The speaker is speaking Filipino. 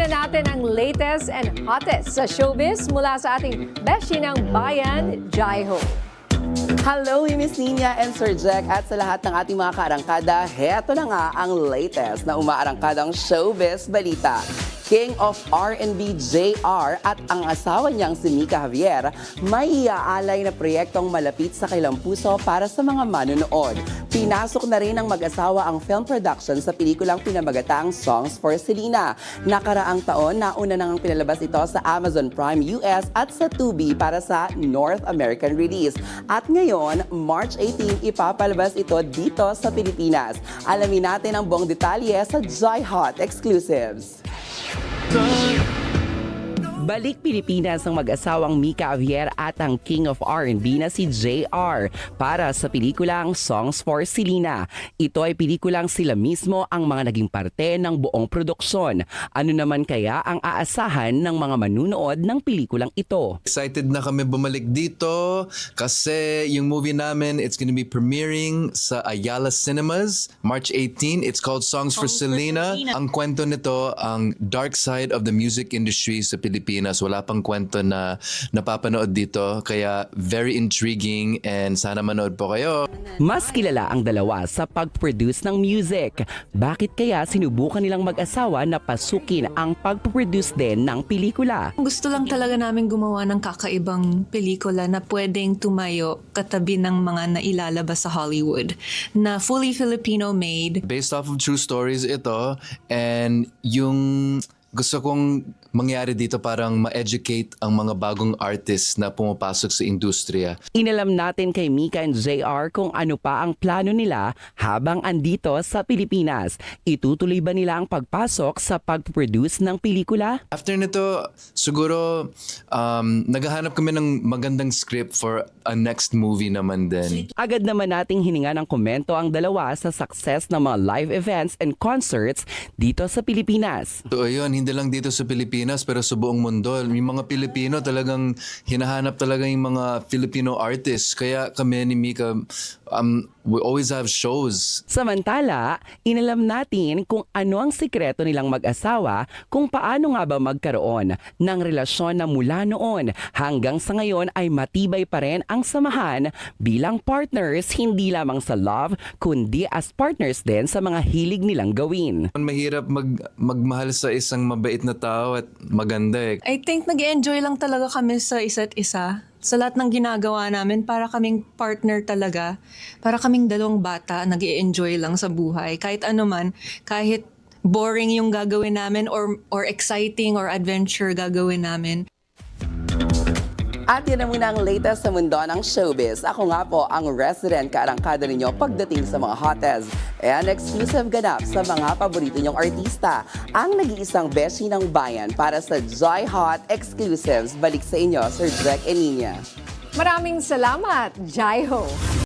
na natin ang latest and hottest sa showbiz mula sa ating beshi ng bayan, Jaiho. Hello, Miss Nina and Sir Jack at sa lahat ng ating mga kaarangkada, heto na nga ang latest na umaarangkadang showbiz balita. King of R&B JR at ang asawa niyang si Mika Javier may iaalay na proyektong malapit sa kailang puso para sa mga manonood. Pinasok na rin ng mag-asawa ang film production sa pelikulang pinamagatang Songs for Selena. Nakaraang taon, nauna nang pinalabas ito sa Amazon Prime US at sa Tubi para sa North American release. At ngayon, March 18, ipapalabas ito dito sa Pilipinas. Alamin natin ang buong detalye sa Joy Hot Exclusives. Balik Pilipinas ang mag-asawang Mika Javier at ang King of R&B na si JR para sa pelikulang Songs for Selena. Ito ay pelikulang sila mismo ang mga naging parte ng buong produksyon. Ano naman kaya ang aasahan ng mga manunood ng pelikulang ito? Excited na kami bumalik dito kasi yung movie namin, it's gonna be premiering sa Ayala Cinemas March 18. It's called Songs for Selena. Ang kwento nito, ang dark side of the music industry sa Pilipinas. Wala pang kwento na napapanood dito, kaya very intriguing and sana manood po kayo. Mas kilala ang dalawa sa pag-produce ng music. Bakit kaya sinubukan nilang mag-asawa na pasukin ang pag-produce din ng pelikula? Gusto lang talaga namin gumawa ng kakaibang pelikula na pwedeng tumayo katabi ng mga nailalabas sa Hollywood na fully Filipino made. Based off of true stories ito, and yung gusto kong mangyari dito parang ma-educate ang mga bagong artists na pumapasok sa industriya. Inalam natin kay Mika and JR kung ano pa ang plano nila habang andito sa Pilipinas. Itutuloy ba nila ang pagpasok sa pag-produce ng pelikula? After nito, siguro naghahanap kami ng magandang script for a next movie naman din. Agad naman nating hininga ng komento ang dalawa sa success ng mga live events and concerts dito sa Pilipinas. So ayun, hindi lang dito sa Pilipinas pero sa buong mundo. Yung mga Pilipino talagang hinahanap talaga yung mga Filipino artists. Kaya kami ni Mika, we always have shows. Samantala, inalam natin kung ano ang sikreto nilang mag-asawa kung paano nga ba magkaroon ng relasyon na mula noon hanggang sa ngayon ay matibay pa rin ang samahan bilang partners hindi lamang sa love kundi as partners din sa mga hilig nilang gawin. Mahirap magmahal sa isang mabait na tao at maganda eh. I think nag-enjoy lang talaga kami sa isa't isa. Sa lahat ng ginagawa namin, para kaming partner talaga. Para kaming dalawang bata, nag-enjoy lang sa buhay. Kahit ano man, kahit boring yung gagawin namin or exciting or adventure gagawin namin. At yan na muna ang latest sa mundo ng showbiz. Ako nga po ang resident kaarangkada ninyo pagdating sa mga hottest and exclusive ganap sa mga paborito nyong artista. Ang nag-iisang beshi ng bayan para sa Joy Hot Exclusives. Balik sa inyo, Sir Jack and Nina. Maraming salamat, Jaiho.